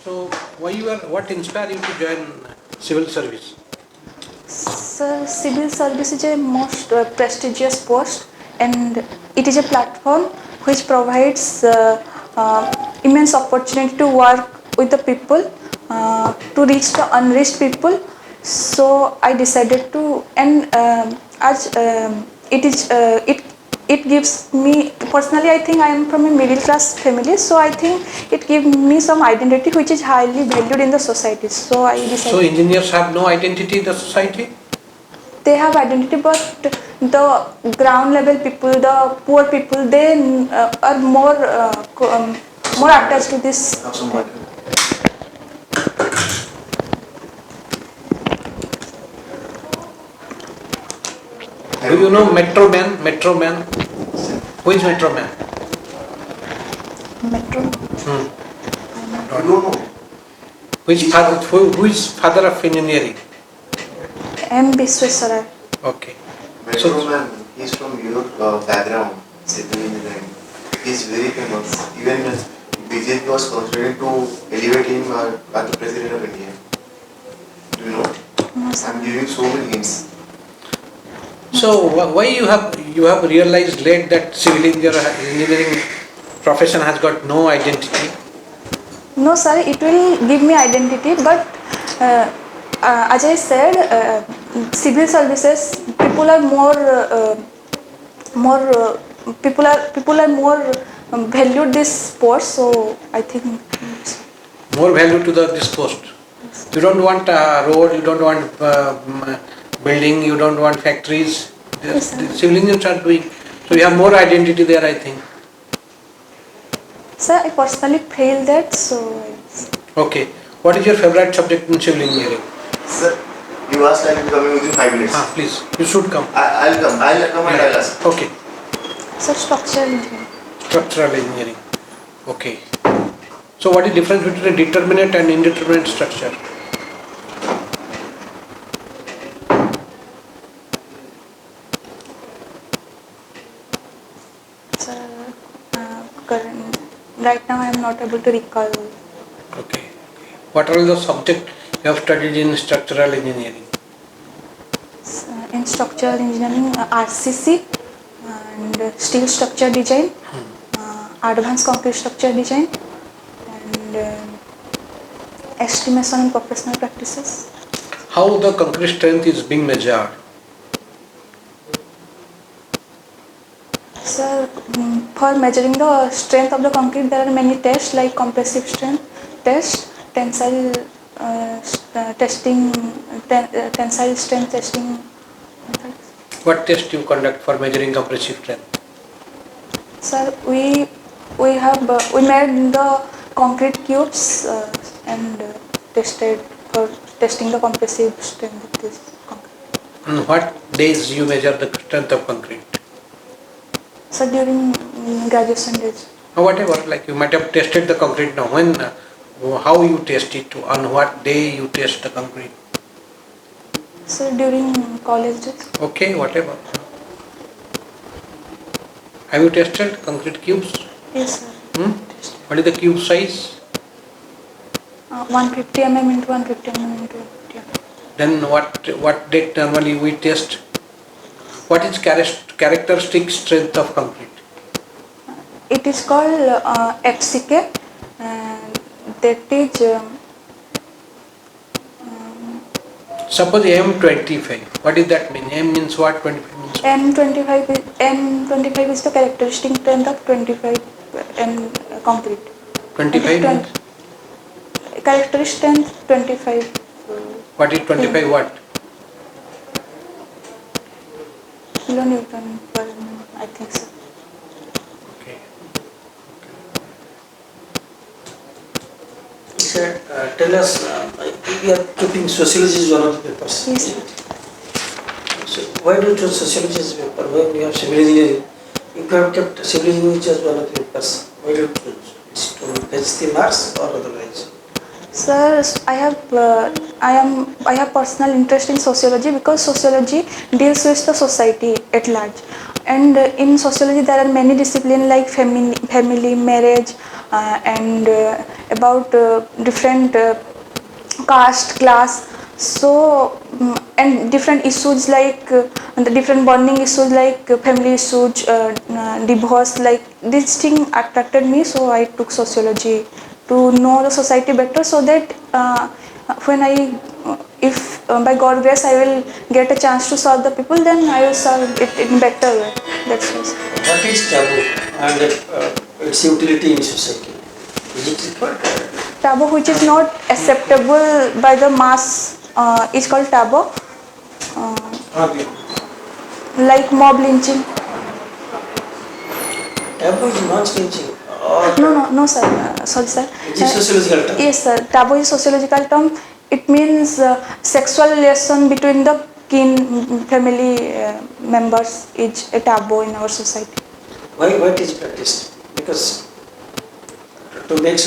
So, what inspired you to join civil service? Sir, civil service is a most prestigious post, and it is a platform which provides immense opportunity to work with the people, to reach the unreached people. So I decided to, and as it gives me personally. I think I am from a middle class family, so I think it gives me some identity which is highly valued in the society. So I decided. So, engineers have no identity in the society? They have identity, but the ground level people, the poor people, they are more more attached to this. Do you know Metro Man? Metro Man? Who is Metro Man? Metro. I don't know. Who is father of engineering? M. BBSR. Okay. Metro Man, he's from Europe background, civil engineering. He's very famous. Even BJP was considering to elevate him as the president of India. Do you know? No, sir. I'm giving so many hints. So, why you have realized late that civil engineering profession has got no identity? No, sir. It will give me identity, but as I said, civil services people are people are more valued this post. So I think More value to this post. You don't want a road, you don't want building, you don't want factories. Yes, sir. The civil engineers are doing. So you have more identity there, I think. Sir, I personally feel that. So Okay. What is your favorite subject in civil engineering? Sir, you asked I'll be coming within 5 minutes. Please, you should come. I'll come and I'll ask. Okay. sir, structural engineering. Structural engineering. Okay. So what is the difference between a determinate and indeterminate structure? Sir, right now I am not able to recall. Okay. What are the subjects you have studied in structural engineering? In structural engineering, RCC and steel structure design, advanced concrete structure design, and estimation and professional practices. How the concrete strength is being measured? Sir, for measuring the strength of the concrete, there are many tests like compressive strength test, tensile testing, tensile strength testing. What test you conduct for measuring compressive strength? Sir, we made the concrete cubes and tested for testing the compressive strength of this concrete. On what days you measure the strength of concrete? Sir, during graduation days. Whatever, like you might have tested the concrete now. When, how you test it? On what day you test the concrete? Sir, during college days. Okay, whatever. Have you tested concrete cubes? Yes, sir. Tested. What is the cube size? 150 mm into 150 mm into 150 mm. Then what date normally we test? What is characteristic strength of concrete? It is called FCK, and that is Suppose M25. What does that mean? M means what? 25 means what? M25 is the characteristic strength of 25 M concrete. 25 means? Characteristic strength 25. What is 25 what? Kilonewton per, I think so. Okay. Sir, tell us, we are keeping sociology as one of the papers. Yes, sir. So why do you choose sociology as a paper when we have civil engineering? If you have kept civil engineering as one of the papers, why do you choose? It's to fetch the marks or otherwise? Sir, I have personal interest in sociology because sociology deals with the society at large. And in sociology there are many disciplines like family, marriage, and about different caste, class. So and different issues like the different bonding issues like family issues, divorce. Like this thing attracted me, so I took sociology to know the society better, so that when I if by God grace I will get a chance to serve the people, then I will serve it in better way. That's why. What is taboo and its utility in society? Is it required? Taboo which is not acceptable by the mass is called taboo. Like mob lynching. Taboo is not lynching. No, sir. Sorry, sir. It is sociological term. Yes, sir. Taboo is sociological term. It means sexual relation between the kin family members is a taboo in our society. Why it is practiced? Because to make the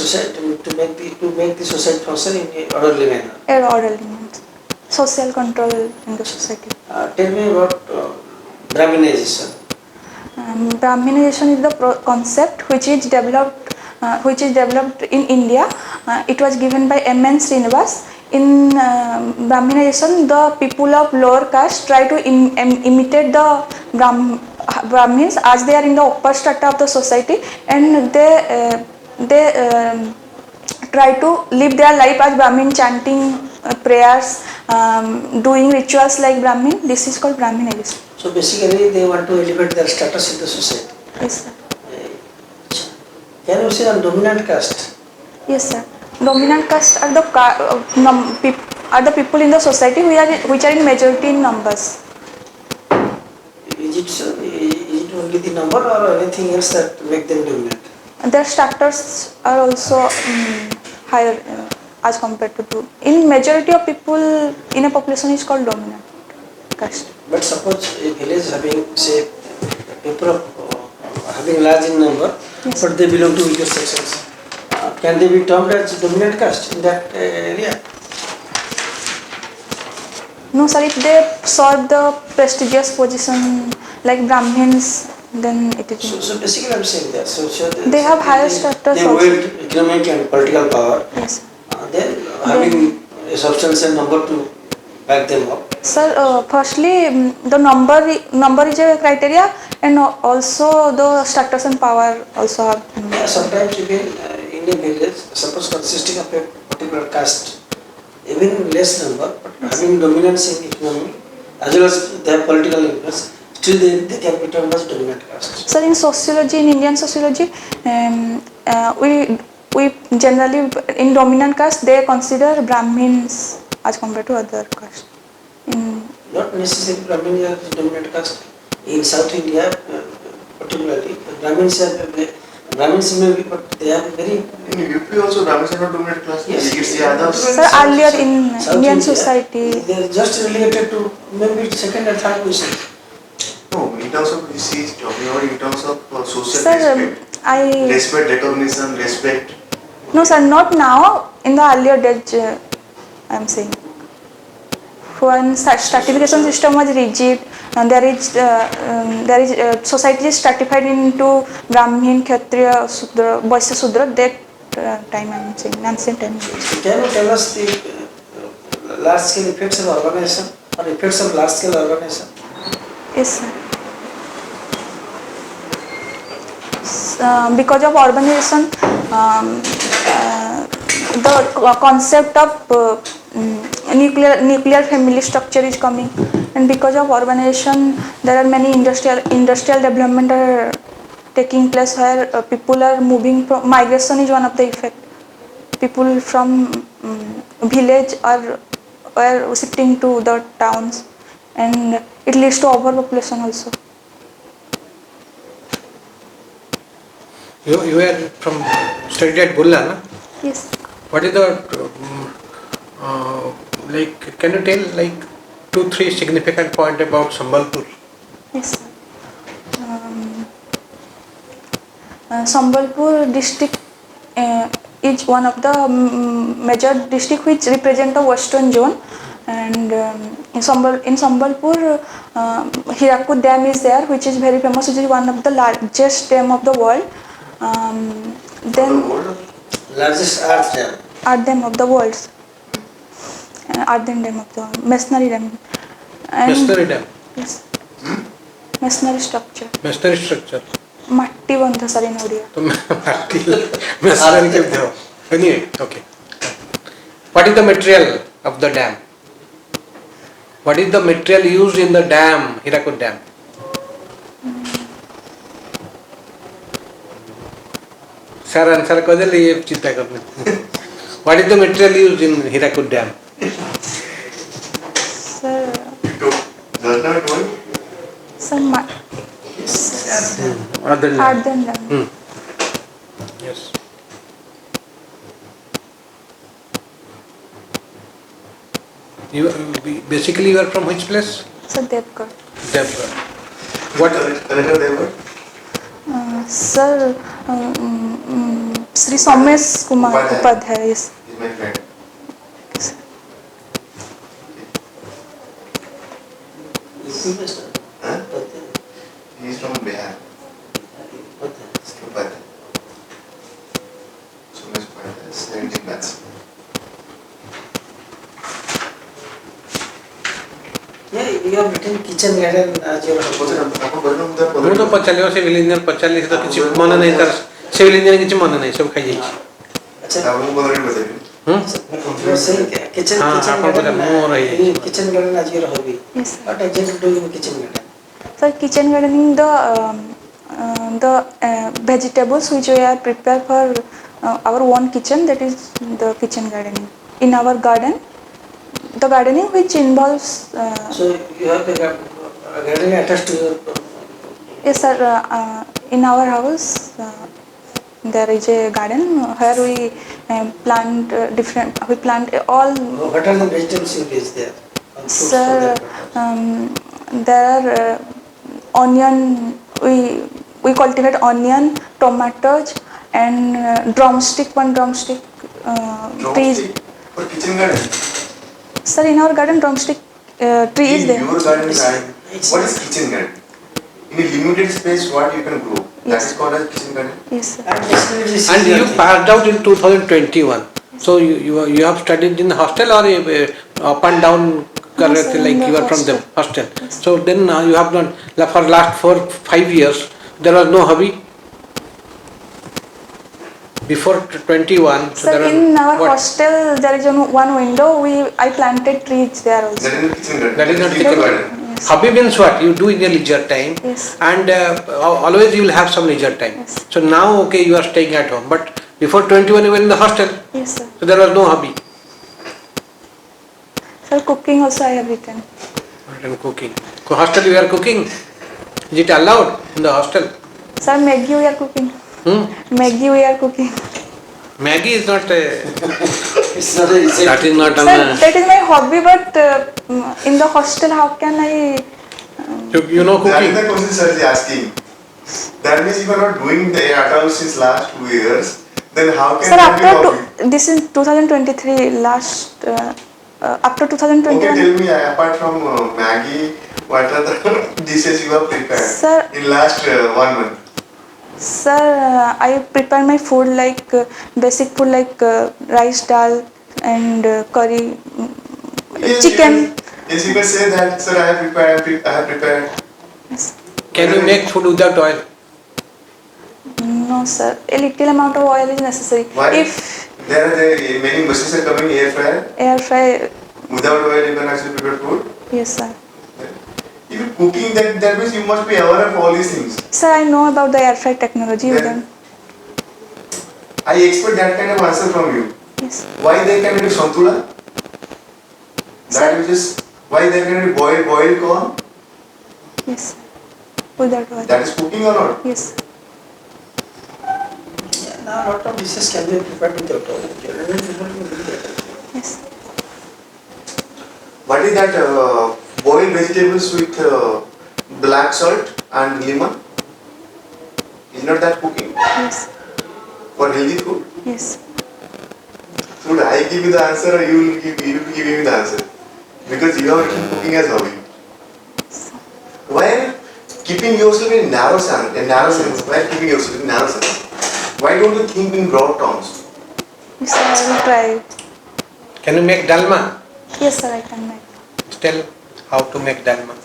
society function in an orderly manner. Orderly means social control in the society. Tell me about Brahminization. Brahminization is the concept which is developed in India. It was given by M.N. Srinivas. In Brahminization, the people of lower caste try to imitate the Brahmins as they are in the upper strata of the society, and they try to live their life as Brahmin, chanting prayers, doing rituals like Brahmin. This is called Brahminization. So basically they want to elevate their status in the society. Yes, sir. Can you say on dominant caste? Yes, sir. Dominant caste are the people in the society which are in majority in numbers. Is it only the number or anything else that make them dominant? Their structures are also higher as compared to in majority of people in a population is called dominant caste. But suppose a village having say people of having large in number, yes, but they belong to weaker sections. Can they be termed as dominant caste in that area? No, sir. If they serve the prestigious position like Brahmins, then it is. So basically, I'm saying that. So they have higher status. They wield economic and political power. Yes. Then having a substantial number to back them up. Sir, firstly, the number is a criteria, and also the status and power also have. Yeah, sometimes even in a village, suppose consisting of a particular caste, even less number, but having dominance in economy, as well as they have political influence, still they can be termed as dominant caste. Sir, in sociology, in Indian sociology, we generally in dominant caste they consider Brahmins as compared to other castes. Not necessarily Brahmins are dominant caste. In South India, particularly, Brahmins may be, but they are very. In UP also Brahmins are not dominant class. Yes. It's the others. Sir, earlier in South Indian India, society, they are just related to maybe second and third position. No, in terms of this is talking about in terms of social sir, respect. I Respect, recognition, respect. no, sir, not now. In the earlier days, I am saying. When stratification system was rigid, and there is society is stratified into Brahmin, Kshatriya, Sudra, Vaishya, Sudra. That time I am saying, ancient time. Can you tell us the large scale effects of urbanization or effects of large scale urbanization? Yes, sir. Because of urbanization, the concept of nuclear family structure is coming, and because of urbanization, there are many industrial development are taking place where people are moving from. Migration is one of the effect. People from village are shifting to the towns, and it leads to overpopulation also. You are from studied at Bulla, na? Yes. What is the like? Can you tell like 2-3 significant point about Sambalpur? Yes, sir. Sambalpur district is one of the major district which represent the western zone. and in Sambalpur, Hirakud Dam is there, which is very famous, which is one of the largest dam of the world. Then Largest earth dam. art dam of the world, earthen dam of the world, masonry dam. And Masonry dam. yes, masonry structure. Masonry structure. मट्टी बंध sir इन ओडिया. तो masonry के दो. Anyway, okay. What is the material of the dam? What is the material used in the dam, Hirakud Dam? Sir, answer को दे लिए चिंता करने. What is the material used in Hirakud Dam? Sir, Does not work? some Other than earthen dam. Yes. You basically you are from which place? Sir, Devgarh. Devgarh. What? Another level? Sir, Sri Somesh Kumar Upadhyay. Yes. He's my friend. Huh? He's from Bihar. Upadhyay. Sumesh Upadhyay, 17 maths. Yeah, you have written kitchen garden as your ମୁଁ ତ ପଚାରିଲି civil engineer ପଚାରିଲି ସେ ତ କିଛି ମନେ ନାହିଁ ତାର ସିଭିଲ ଇଞ୍ଜିନିୟର କିଛି ମନେ ନାହିଁ ସବୁ ଖାଇଯାଇଛି. You are saying kitchen ଆପଣ garden. ମୁଁ ରହିଯାଇଛି. Kitchen garden as your hobby. Yes, sir. What exactly do you in kitchen garden? Sir, kitchen gardening, the vegetables which we are prepared for our own kitchen, that is the kitchen gardening. In our garden, the gardening which involves. So you have a garden attached to your. Yes, sir. In our house, there is a garden where we plant different. We plant all. What are the vegetables you place there? Sir, there are onion. We cultivate onion, tomatoes, and drumstick. One drumstick trees. For kitchen garden? Sir, in our garden, drumstick tree is In there. your garden, what is kitchen garden? In a limited space, what you can grow? That Yes. is called as kitchen garden. Yes, sir. And you passed out in 2021. So you have studied in the hostel or up and down correct, sir, in like the you are from the hostel. hostel. So then you have done for last 4-5 years there was no hobby. Before 21. So Sir, there in are, our what? hostel, there is one window. I planted trees there also. That is not kitchen garden. That is not kitchen kitchen garden. Yes. Hobby means what you do in your leisure time, Yes. and always you will have some leisure time. Yes. So now okay you are staying at home, but before 21 you were in the hostel, Yes, sir. so there was no hobby. Sir, cooking also I have written. And cooking. Hostel you are cooking. Is it allowed in the hostel? Sir, Maggie we are cooking. Maggie we are cooking. Maggie is not a, It's not a recipe. that is not Sir, that is my hobby, but in the hostel, how can I? you know That is cooking. the question sir is asking. That means you are not doing the at all since last 2 years. Then how can Sir, that be hobby? this is 2023. Last after Okay, 2021. tell me apart from Maggie, what are the dishes you have prepared Sir, in last 1 month? Sir, I prepare my food like basic food like rice, dal, and curry, chicken. Yes, you can say that, sir. I have prepared. Yes. Can you make food without oil? No, sir. A little amount of oil is necessary. Why? If There are many machines are coming air fryer. air fry, Without oil, you can actually prepare food. yes, sir. If you cooking, that means you must be aware of all these things. Sir, I know about the air fry technology. Then- I expect that kind of answer from you. Yes. Why they can do santula? That is just why they can do boiled corn. Yes. Without oil. That is cooking or not? Yes. Yeah, now a lot of dishes can be prepared without oil. Generally, people will do that. Yes. What is that boiled vegetables with black salt and lemon? Is not that cooking Yes. for healthy food? Yes. Should I give you the answer or you will give me the answer? Because you are cooking as hobby. Why are you keeping yourself in narrow sense? Why are you keeping yourself in narrow sense? Why don't you think in broad terms? Yes, sir, I will try. Can you make dalma? Yes, sir, I can make. Tell how to make dalma.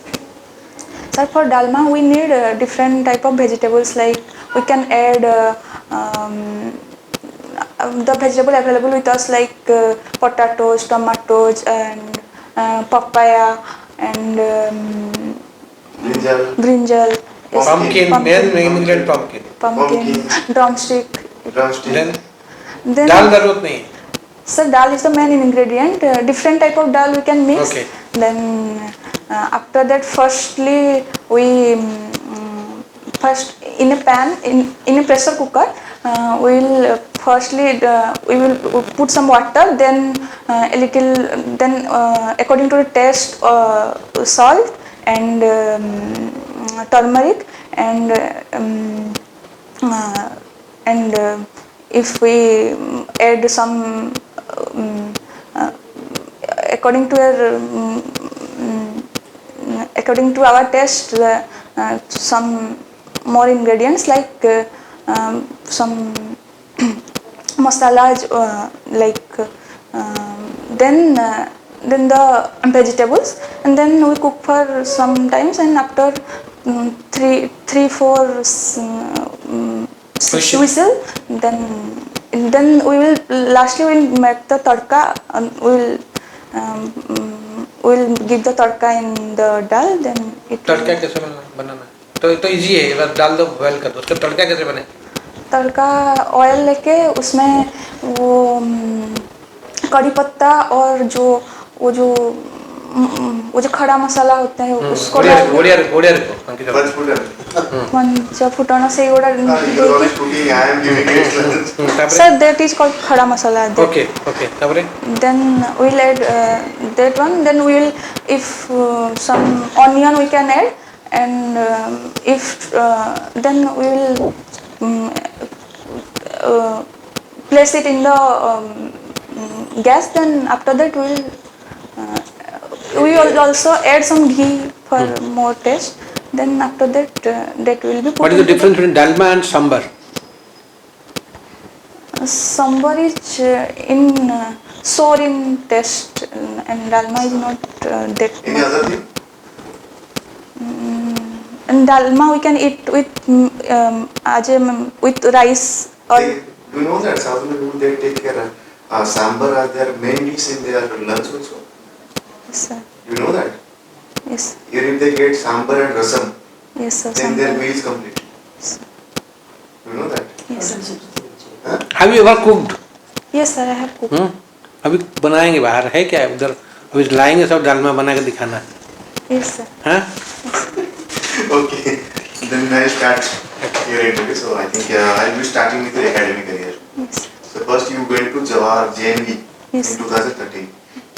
Sir, for dalma we need different type of vegetables, like we can add the vegetable available with us, like potatoes, tomatoes, and papaya, and brinjal. Yes, Pumpkin, main ingredient pumpkin. pumpkin, drumstick. Then Then dal जरूरत नहीं है. sir, dal is the main ingredient. Different type of dal we can mix. Okay. Then after that, firstly we first in a pan, in a pressure cooker, we will we will put some water, then a little, then according to the taste, salt and turmeric, and if we add some according to according to our taste, some more ingredients, like some masalas, then the vegetables, and then we cook for some times, and after 3-4 whistle, then we will lastly we'll make the tadka, and we'll give the tadka in the dal, then it तड़का कैसे बनाना? तो easy है, बस डाल दो, boil कर दो. उसका तड़का कैसे बने? तड़का ऑयल लेके उसमें वो कड़ी पत्ता और वो जो खड़ा मसाला होता है उसको मंच फुटाना से सर, that is called खड़ा मसाला. Okay. तबरे? Then we'll add that one. Then we will, if some onion we can add, and if then we will place it in the gas. Then after that we will also add some ghee for more taste. Then after that that will be put. What is the difference between dalma and sambar? Sambar is in sour in taste, and dalma is not that much. Any other thing? And dalma we can eat with rice. Or You know that South Indian people, they take care sambar as their main dish in their lunch also. yes, sir. You know that? Yes. Even if they get sambar and rasam, Yes, sir. then their Sambar. meal is complete. Yes. You know that? Yes, sir. Huh? Have you ever cooked? Yes, sir. I have cooked. अभी बनाएंगे बाहर है क्या उधर? अभी लाएंगे सब डालमा बना के दिखाना है. Yes, sir. हाँ? Okay. Then I start your interview. So I think I'll be starting with your academic career. Yes. So first you went to Jawahar JNV Yes. in 2013.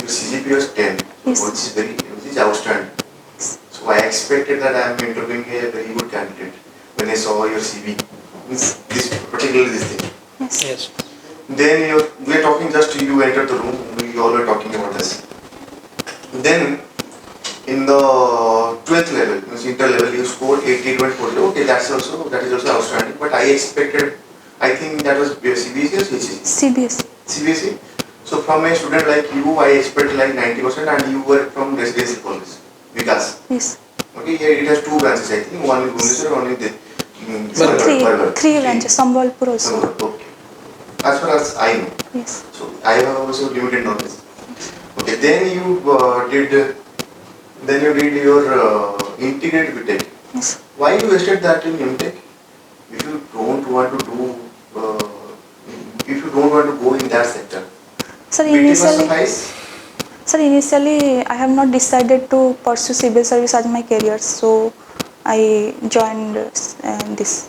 Your CGPA was 10, Yes. which is outstanding. So I expected that I am interviewing a very good candidate when I saw your CV. Particularly this thing. Yes. Yes. Then we are talking, just you entered the room, we all were talking about this. Then in the 12th level, inter level, you scored 80-20. Okay, that is also outstanding. But I expected, I think that was CBSE or CBSE? CBSE. CBSE. So from a student like you, I expected like 90%, and you were from residential college, Vikas. Yes. Okay, here it has two branches, I think. One is Bhubaneswar, one is Three branches. Sambalpur also. Okay. As far as I know. Yes. So I have also limited knowledge. Okay, then you did your integrated BTech. Yes. Why you wasted that in MTech? If you don't want to go in that sector. Sir, BTech must suffice. Sir, initially I have not decided to pursue civil service as my career, so I joined this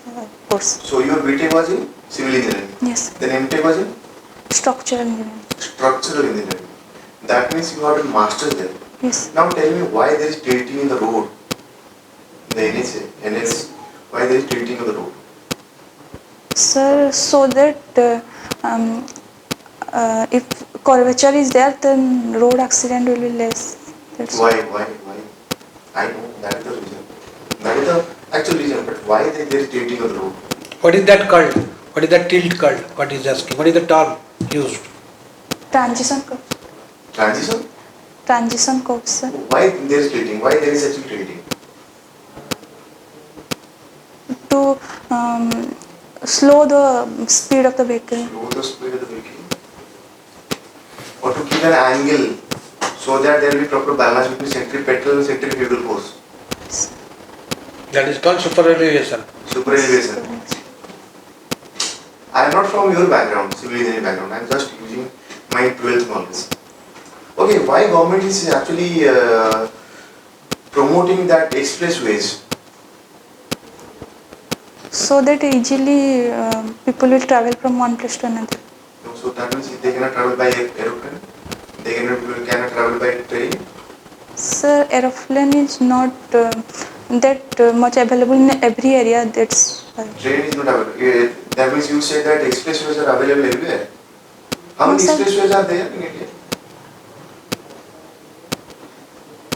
course. So your BTech was in civil engineering. Yes. Then MTech was in Structural engineering. structural engineering. That means you have a master's there. Yes. Now tell me why there is tilting in the road. The NH, why there is tilting of the road? Sir, so that if curvature is there, then road accident will be less. That's Why? I know that is the reason. That is the actual reason. But why they are tilting of the road? What is that called? What is that tilt called? What is asking? What is the term used? transition curve. Transition? Transition curve, sir. Why there is tilting? Why there is actually tilting? To slow the speed of the vehicle. Slow the speed of the vehicle. Or to keep an angle so that there will be proper balance between centripetal and centrifugal force. That is called superelevation. Super elevation. I am not from your background, civil engineering background. I am just using my 12th knowledge. Okay, why government is actually promoting that expressways? So that easily people will travel from one place to another. So that means they cannot travel by aeroplane, they cannot travel by train. Sir, aeroplane is not that much available in every area. That's why. Train is not available. That means you say that expressways are available everywhere. How many No, sir. expressways are there in India?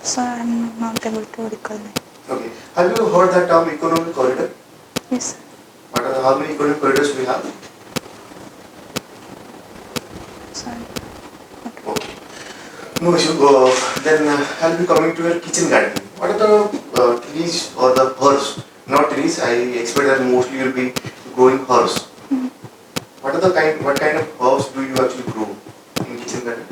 So I'm not able to recall that. Okay. Have you heard that term economic corridor? Yes, sir. How many economic corridors we have? Sorry. Okay. No issue. Then I'll be coming to your kitchen garden. What are the trees or the herbs? Not trees. I expect that mostly you'll be growing herbs. What kind of herbs do you actually grow in kitchen garden?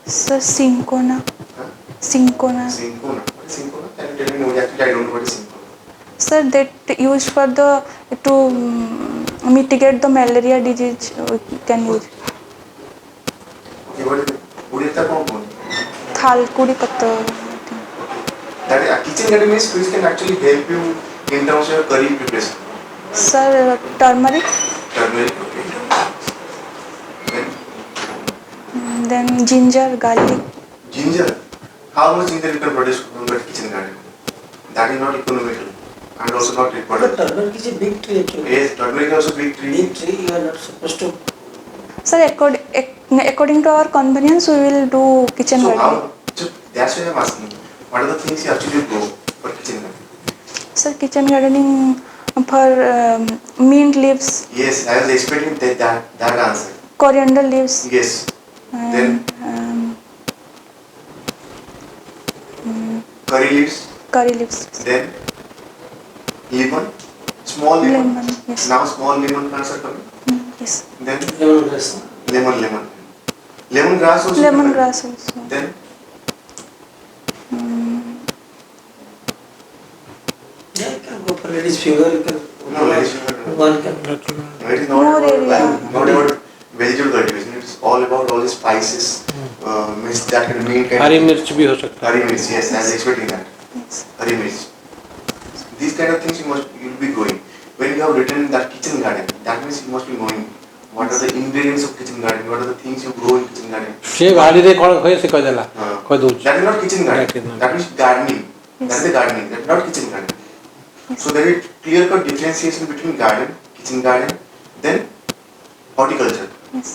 Sir, cinchona. Huh? Cinchona. Cinchona. What is cinchona? Can you tell me more? Actually, I don't know what is cinchona. Sir, that used for the to mitigate the malaria disease. We can use. Okay, what is it? Udita compound. Thalkudi patta. That kitchen garden means which can actually help you in terms of your curry preparation. Sir, turmeric. Turmeric. Okay. Then ginger, garlic. Ginger. How much ginger you can produce from that kitchen garden? That is not economical and also not But required. turmeric is a big tree actually. Yes, turmeric is also big tree. Big tree, you are not supposed to. Sir, according to our convenience, we will do kitchen So gardening. so that's why I am asking. What are the things you actually grow for kitchen garden? Sir, kitchen gardening for mint leaves, Yes, I was expecting that answer. coriander leaves, Yes. Then curry leaves. curry leaves, Then lemon. Small lemon. lemon. Yes. Now small lemon plants are coming. Yes. Then Lemongrass. lemon. Lemongrass also. Lemongrass also. Then Yeah, you can go for ladies' finger. You can. no, ladies finger. One can. No, it is More area. not about vegetable cultivation. It is all about all the spices. Means that can mean हरी मिर्च भी हो सकता है. Hari mirch, yes, I was expecting that. Yes. Hari mirch. These kind of things you'll be growing. When you have written that kitchen garden, that means you must be knowing what are the ingredients of kitchen garden, what are the things you grow in kitchen garden. ସେ ବାଡ଼ିରେ କ'ଣ କହେ ସେ କହିଦେଲା କହିଦେଉଛି. That is not kitchen That is garden. not. That is gardening. Yes. That is the gardening. That is not kitchen garden. Yes. So there is clear cut differentiation between garden, kitchen garden, then horticulture Yes.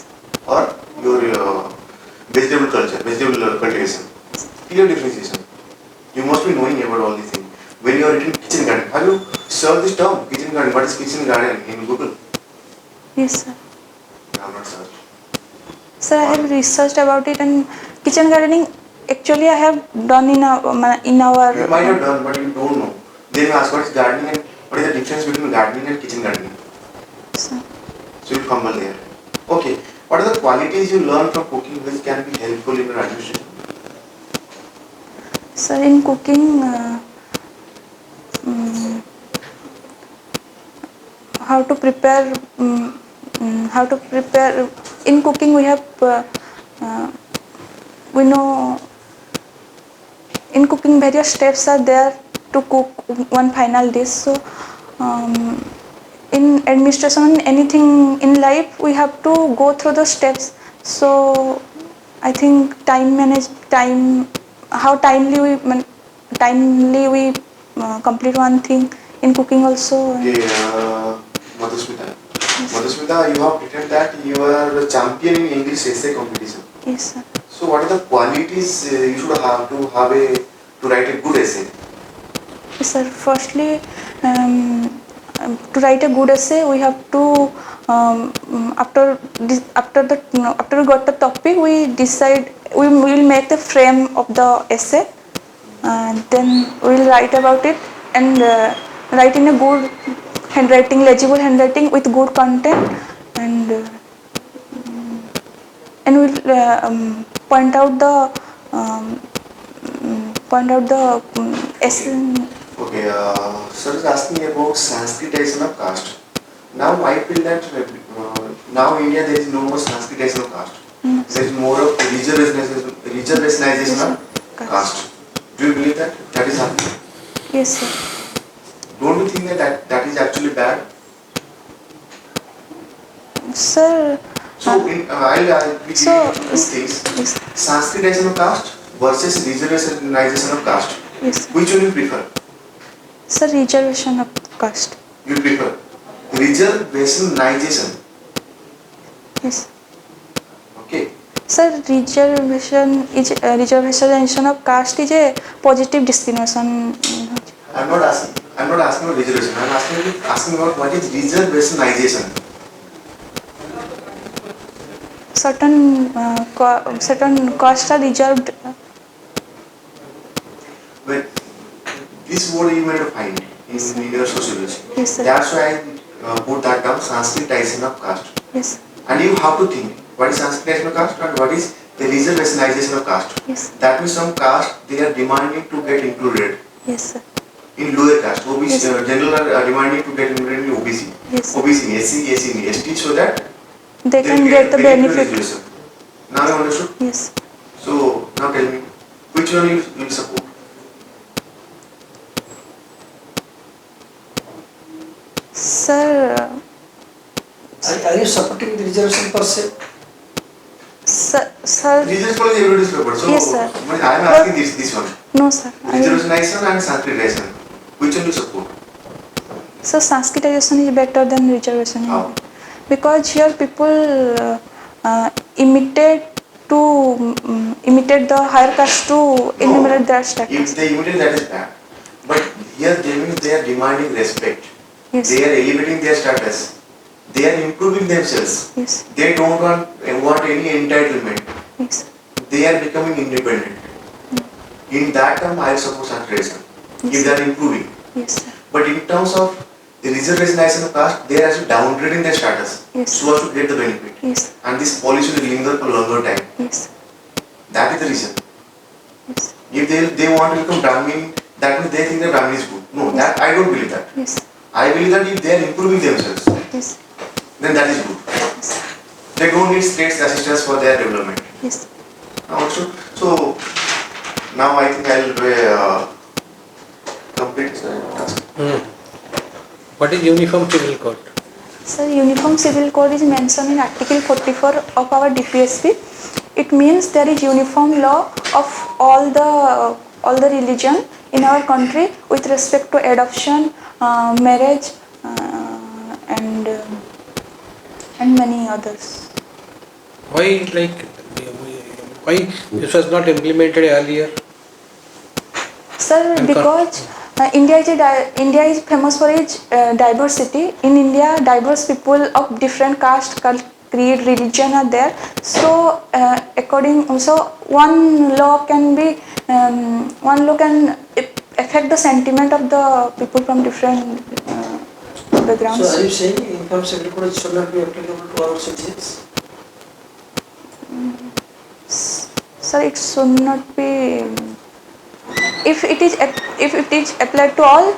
or your vegetable cultivation. Clear differentiation. You must be knowing about all these things. When you are written kitchen garden, have you searched this term kitchen garden? What is kitchen garden in Google? Yes, sir. I have not searched. Sir, I have researched about it, and kitchen gardening actually I have done in our You might have done, but you don't know. Then you ask what is gardening and what is the difference between gardening and kitchen gardening. Sir. So you fumble there. Okay. What are the qualities you learn from cooking which can be helpful in your administration? Sir, in cooking, how to prepare. In cooking, we have we know. In cooking, various steps are there to cook one final dish. So, in administration, anything in life, we have to go through the steps. So, I think how timely we complete one thing in cooking also. Okay, Madhusmita. Madhusmita, you have written that you are the champion in English essay competition. Yes, sir. So So what are the qualities you should have to write a good essay? Yes, sir. Firstly, to write a good essay, we have to after we got the topic, we decide we will make the frame of the essay, and then we will write about it and write in a good handwriting, legible handwriting with good content, and we'll point out the essay. Okay, sir is asking about Sanskritization of caste. Now I feel that now in India there is no more Sanskritization of caste. There is more of reservationization of caste. Do you believe that is happening? Yes, sir. Don't you think that is actually bad? Sir. So I'll give you two things. Yes. Sanskritization of caste versus reservationization of caste. Yes. Which one you prefer? Sir, reservation of caste. You prefer reservationization. Yes. Okay. Sir, reservation of caste is a positive discrimination. I'm not asking about reservation. I'm asking about what is reservationization. Certain castes are reserved. When this word you may find in your sociology. Yes, sir. That's why I put that term Sanskritization of caste. Yes. And you have to think what is Sanskritization of caste and what is the reservationization of caste. Yes. That means some caste they are demanding to get included. Yes, sir. In lower caste, OBC, Yes. general are demanding to get included in OBC. Yes. OBC, SC, SC, ST, so that They can get the benefit. reservation. Now you understood? Yes. So now tell me, which one you will support? Sir. Are you supporting the reservation per se? Sir. Reservation policy everybody is support. So Yes, sir. I am asking this one. No, sir. Reservationization and Sanskritization. Which one you support? So Sanskritization is better than reservation. How? Because here people imitate the higher caste to enumerate their If status. they imitate, that is bad. But here they are demanding respect. Yes. They are elevating their status. They are improving themselves. Yes. They don't want any entitlement. Yes. They are becoming independent. In that term, I support Sanskritization. Yes. If they are improving. Yes, sir. But in terms of the reservationization of caste, they are actually downgrading their status Yes. so as to get the benefit. Yes. And this policy will linger for longer time. Yes. That is the reason. Yes. If they want to become Brahmin, that means they think that Brahmin is good. No, Yes. that I don't believe that. Yes. I believe that if they are improving themselves, Yes. then that is good. Yes. They don't need state's assistance for their development. Yes. So now I think I will complete the task. What is Uniform Civil Code? Sir, Uniform Civil Code is mentioned in Article 44 of our DPSP. It means there is uniform law of all the religion in our country with respect to adoption, marriage, and many others. Why this was not implemented earlier? Sir, because India is famous for its diversity. In India, diverse people of different caste, creed, religion are there. So, one law can affect the sentiment of the people from different backgrounds. So are you saying uniform civil code should not be applicable to our citizens? Sir, it should not be. If it is applied to all,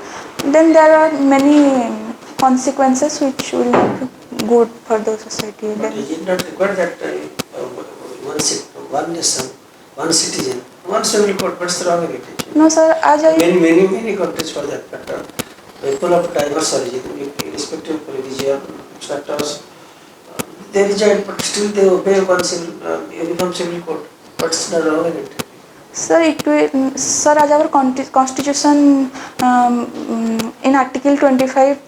then there are many consequences which will not be good for the society. But is it not required that one nation, one citizen, one civil code? What's the wrong in it? No, sir. Many countries for that matter, people of diverse origin, irrespective of religion, status, they reside, but still they obey one uniform civil code. What's the wrong in it? Sir, as our constitution in Article 25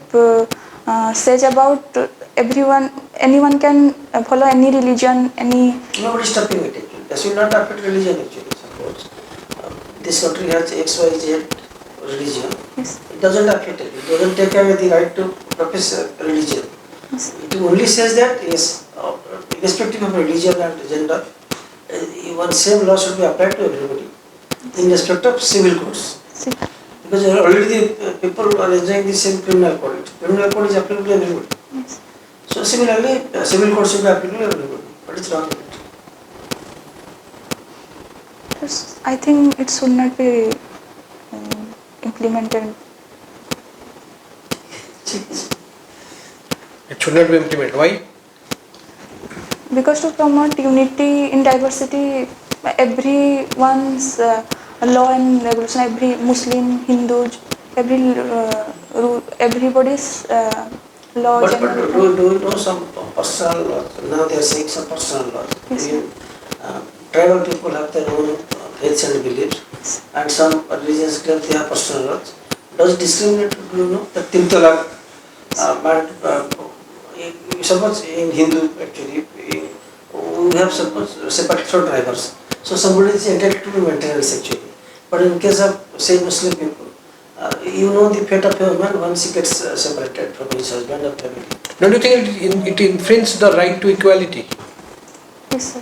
says about anyone can follow any religion, any. Nobody is stopping it. This will not affect religion actually. Suppose this country has XYZ religion, Yes. it doesn't affect it. It doesn't take away the right to profess religion. Yes. It only says that yes, irrespective of religion and gender, one same law should be applied to everybody in respect of civil courts. See. Because already the people are enjoying the same criminal code. Criminal code is applicable to everybody. Yes. So similarly, civil code should be applicable to everybody. What is wrong with it? Yes, I think it should not be implemented. It should not be implemented. Why? Because to promote unity in diversity, everyone's law and regulation, every Muslim, Hindu, everybody's law. But general- do you know some personal laws? Now they are saying some personal laws. Yes. Even, tribal people have their own faiths and beliefs, and some religions claim they have personal laws. Does it discriminate? Do you know the Tin Talaq? Suppose in Hindu actually we have suppose separate for drivers. So somebody is entitled to maintenance actually. But in case of say Muslim people, you know the fate of a woman once he gets separated from his husband or family. Don't you think it infringes the right to equality? Yes, sir.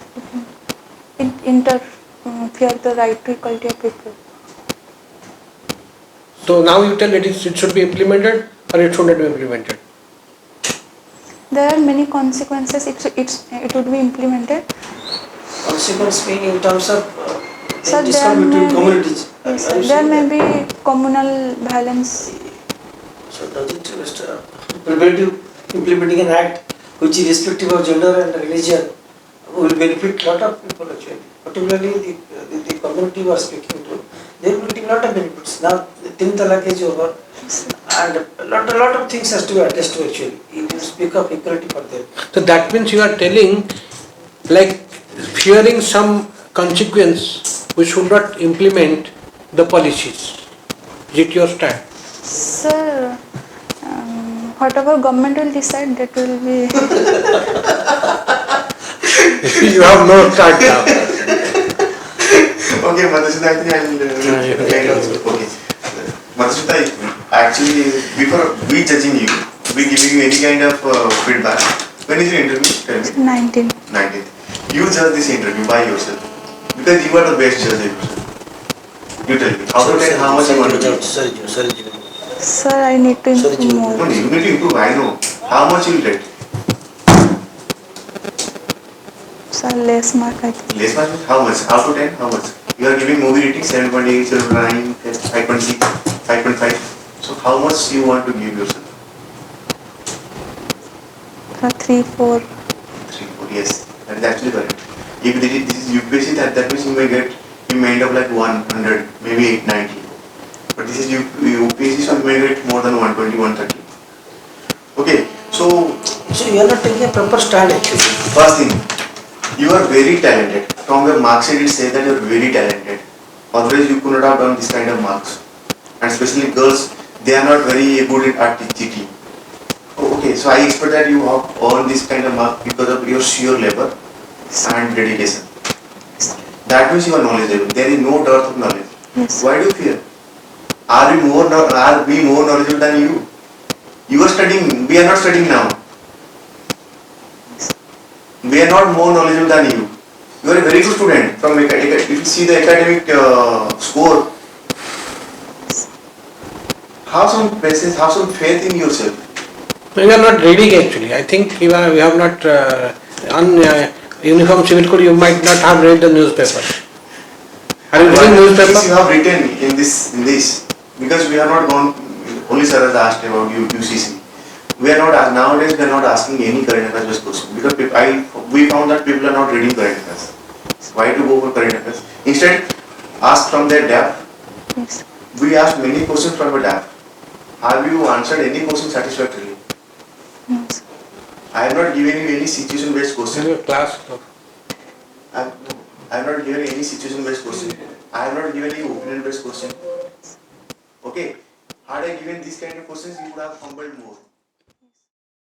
It interfere the right to equality of people. So now you tell it should be implemented or it should not be implemented. There are many consequences. It would be implemented. Consequence being in terms of Sir, discount between communities. Yes, Are sir, you there saying may that? be communal violence. So does it prevent you implementing an act which irrespective of gender and religion will benefit lot of people actually, particularly the community you are speaking to, they will get a lot of benefits. Now the Tin Talaq is over and a lot of things has to be addressed to actually. You speak of equality for them. So that means you are telling, like, fearing some consequence, we should not implement the policies. Is it your stand? Sir, whatever government will decide, that will be. You have no stand now. Okay, Madhusmita, I think I'll kind of, okay. Madhusmita, actually, before we judging you, we giving you any kind of feedback. When is your interview? Tell me. 19. 19th. You judge this interview by yourself. Because you are the best judge ever. You tell me. Out of 10, how much you want to give? Sorry. Sir, I need to Sorry, improve No, more. you need to improve, I know. How much you will get? Sir, less mark I think. Less much? How much? Out of 10, how much? You are giving movie rating 7.8, 7.9, 5.6, 5.5. So how much you want to give yourself? Sir, 3, 4. 3, 4, yes. That is actually correct. If this is UPSC, that means you may end up like 100, maybe 90. But this is UPSC, so you may get more than 120, 130. Okay, so So you are not taking a proper stand actually. first thing, you are very talented. From your marks sheet it says that you are very talented. Otherwise you could not have done this kind of marks. And especially girls, they are not very good at GT. Okay, so I expect that you have earned this kind of mark because of your sheer labor and dedication. That means you are knowledgeable. There is no dearth of knowledge. Yes. Why do you fear? Are we more knowledgeable than you? You are studying, we are not studying now. We are not more knowledgeable than you. You are a very good student. From if you see the academic score, have some patience, have some faith in yourself. We are not reading actually. I think we have not, on Uniform Civil Code, you might not have read the newspaper. Are you reading Yes, newspaper? you have written in this because we are not gone. Only sir has asked about UCC. We are not nowadays. We are not asking any current affairs question because we found that people are not reading current affairs. Why to go for current affairs? Instead, ask from their DAP. Yes. We asked many questions from a DAP. Have you answered any question satisfactorily? No, sir. I have not given you any situation-based In question. your class. I have not given any situation-based question. I have not given any opinion-based question. Okay. Had I given these kind of questions, you would have humbled more.